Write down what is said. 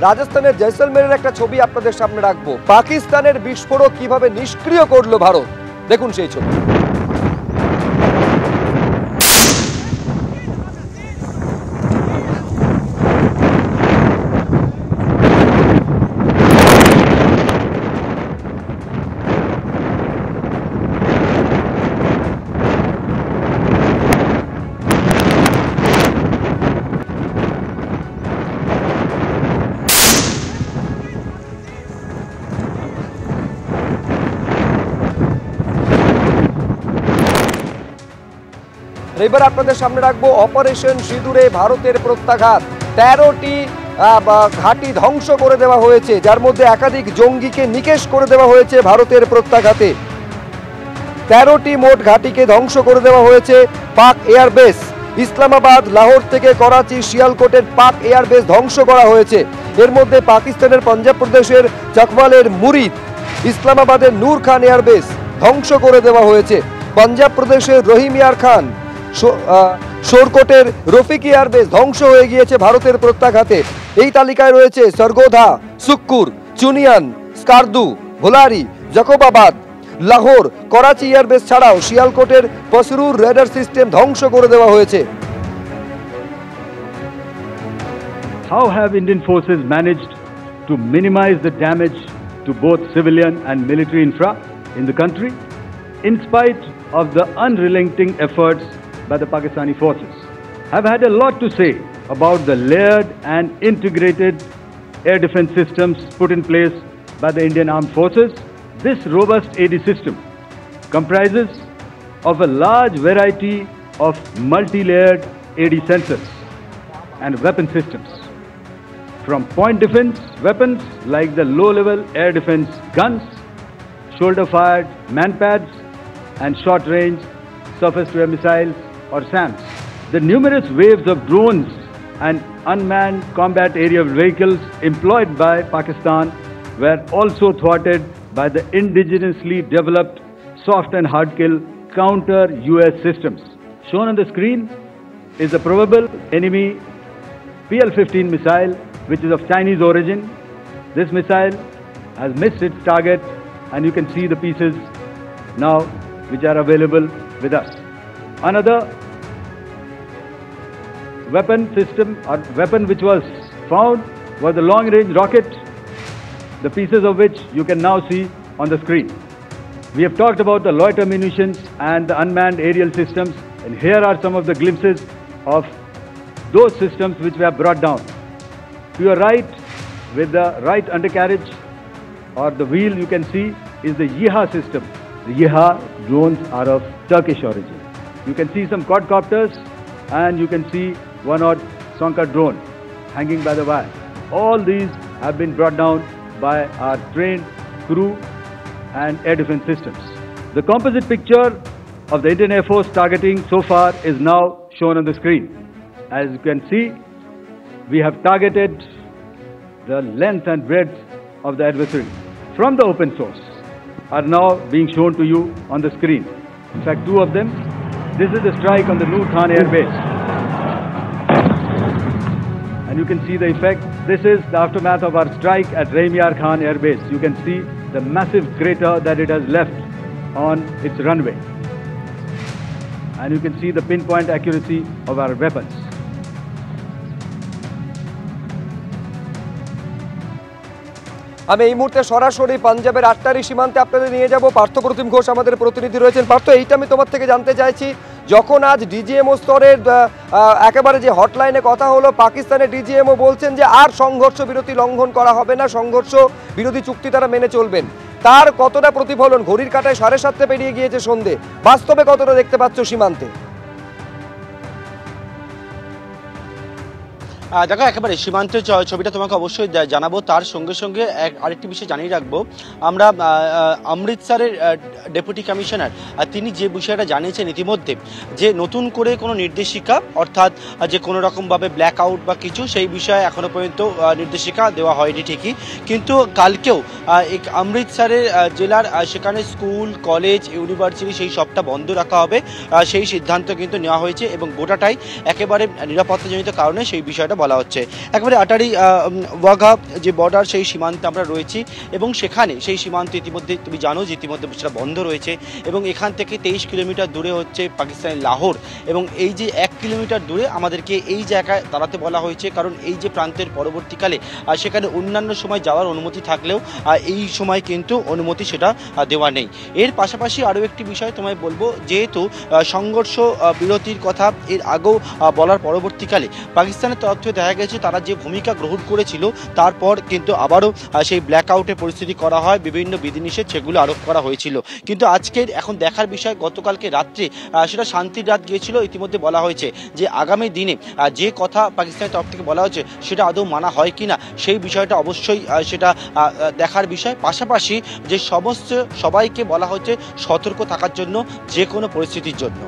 রাজস্থানের জয়সলমেরের একটা ছবি আপনাদের সামনে রাখবো। পাকিস্তানের বিস্ফোরক কিভাবে নিষ্ক্রিয় করলো ভারত, দেখুন সেই ছবি। এবার আপনাদের সামনে রাখবো অপারেশন সিঁদুরে ভারতের প্রত্যাঘাত। 13টি ঘাঁটি ধ্বংস করে দেওয়া হয়েছে, যার মধ্যে একাধিক জঙ্গিকে নিকেশ করে দেওয়া হয়েছে ভারতের প্রত্যাঘাতে। 13টি মোট ঘাঁটিকে ধ্বংস করে দেওয়া হয়েছে। পাক এয়ারবেস, ইসলামাবাদ, লাহোর থেকে করাচি, শিয়ালকোটের পাক এয়ারবেস ধ্বংস করা হয়েছে। এর মধ্যে পাকিস্তানের পাঞ্জাব প্রদেশের চকওয়ালের মুরিদ, ইসলামাবাদের নূর খান এয়ারবেস ধ্বংস করে দেওয়া হয়েছে। পাঞ্জাব প্রদেশের রহিমিয়ার খান, শোরকোটের রফিক এয়ারবেস ধ্বংস হয়ে গিয়েছে ভারতের প্রত্যাঘাতে। এই তালিকায় রয়েছে সরগোধা, সুক্কুর, চুনিয়ান, স্কারদু, ভোলারি, জাকোবাবাদ, লাহোর, করাচি এয়ারবেস ছাড়াও শিয়ালকোটের পসরুর রেডার সিস্টেম ধ্বংস করে দেওয়া হয়েছে। How have Indian forces managed to minimize the damage to both civilian and military infra in the country, in spite of the unrelenting efforts by the Pakistani forces? I've had a lot to say about the layered and integrated air defense systems put in place by the Indian Armed Forces. This robust AD system comprises of a large variety of multi-layered AD sensors and weapon systems, from point defense weapons like the low-level air defense guns, shoulder-fired manpads, and short-range surface-to-air missiles or SAMs. The numerous waves of drones and unmanned combat aerial vehicles employed by Pakistan were also thwarted by the indigenously developed soft and hard kill counter-US systems. Shown on the screen is a probable enemy PL-15 missile, which is of Chinese origin. This missile has missed its target, and you can see the pieces now which are available with us. Another weapon system or weapon which was found was a long-range rocket, the pieces of which you can now see on the screen. We have talked about the loiter munitions and the unmanned aerial systems, and here are some of the glimpses of those systems which we have brought down. To your right, with the right undercarriage or the wheel, you can see is the YIHA system. The YIHA drones are of Turkish origin. You can see some quadcopters, and you can see one odd Sonka drone hanging by the wire. All these have been brought down by our trained crew and air defense systems. The composite picture of the Indian Air Force targeting so far is now shown on the screen. As you can see, we have targeted the length and breadth of the adversary from the open source are now being shown to you on the screen. In fact, two of them. This is the strike on the Noor Khan Air Base. And you can see the effect. This is the aftermath of our strike at Rahimyar Khan Air Base. You can see the massive crater that it has left on its runway. And you can see the pinpoint accuracy of our weapons. আমি এই মুহূর্তে সরাসরি পাঞ্জাবের আটটারি সীমান্তে আপনাদের নিয়ে যাব। পার্থপ্রতিম ঘোষ আমাদের প্রতিনিধি রয়েছেন। পার্থ, এইটা আমি তোমার থেকে জানতে চাইছি, যখন আজ ডিজিএমও স্তরের একেবারে যে হটলাইনে কথা হলো, পাকিস্তানের ডিজিএমও বলছেন যে আর সংঘর্ষ বিরতি লঙ্ঘন করা হবে না, সংঘর্ষ বিরোধী চুক্তি তারা মেনে চলবেন। তার কতটা প্রতিফলন? ঘড়ির কাঁটায় 7:30 পেরিয়ে গিয়েছে সন্ধে, বাস্তবে কতটা দেখতে পাচ্ছ সীমান্তে? দেখো, একেবারে সীমান্তের ছবিটা তোমাকে অবশ্যই জানাবো। তার সঙ্গে সঙ্গে আরেকটি বিষয় জানিয়ে রাখবো, আমরা অমৃতসরের ডেপুটি কমিশনার তিনি যে বিষয়টা জানিয়েছেন ইতিমধ্যে, যে নতুন করে কোনো নির্দেশিকা অর্থাৎ যে কোনো রকমভাবে ব্ল্যাক আউট বা কিছু, সেই বিষয়ে এখনও পর্যন্ত নির্দেশিকা দেওয়া হয়নি ঠিকই, কিন্তু কালকেও অমৃতসরের জেলার সেখানে স্কুল, কলেজ, ইউনিভার্সিটি সেই সবটা বন্ধ রাখা হবে, সেই সিদ্ধান্ত কিন্তু নেওয়া হয়েছে এবং গোটাটাই একেবারে নিরাপত্তাজনিত কারণে সেই বিষয়টা বলা হচ্ছে। একবারে আটারি ওয়াঘা যে বর্ডার সেই সীমান্তে আমরা রয়েছি এবং সেখানে সেই সীমান্ত ইতিমধ্যে তুমি জানো যে ইতিমধ্যে সেটা বন্ধ রয়েছে এবং এখান থেকে 23 কিলোমিটার দূরে হচ্ছে পাকিস্তানের লাহোর এবং এই যে 1 কিলোমিটার দূরে আমাদেরকে এই জায়গায় দাঁড়াতে বলা হয়েছে, কারণ এই যে প্রান্তের পরবর্তীকালে সেখানে অন্যান্য সময় যাওয়ার অনুমতি থাকলেও এই সময় কিন্তু অনুমতি সেটা দেওয়া নেই। এর পাশাপাশি আরও একটি বিষয় তোমায় বলবো, যেহেতু সংঘর্ষ বিরতির কথা এর আগেও বলার পরবর্তীকালে পাকিস্তানের তরফ থেকে দেখা গেছে তারা যে ভূমিকা গ্রহণ করেছিল তারপর কিন্তু আবারও সেই ব্ল্যাক আউটের পরিস্থিতি করা হয়, বিভিন্ন বিধিনিষেধ সেগুলো আরোপ করা হয়েছিল। কিন্তু আজকের এখন দেখার বিষয়, গতকালকে রাত্রে সেটা শান্তির রাত গিয়েছিল, ইতিমধ্যে বলা হয়েছে যে আগামী দিনে যে কথা পাকিস্তানের তরফ থেকে বলা হয়েছে সেটা আদৌ মানা হয় কিনা সেই বিষয়টা অবশ্যই সেটা দেখার বিষয়। পাশাপাশি যে সবাইকে বলা হচ্ছে সতর্ক থাকার জন্য যে কোনো পরিস্থিতির জন্য।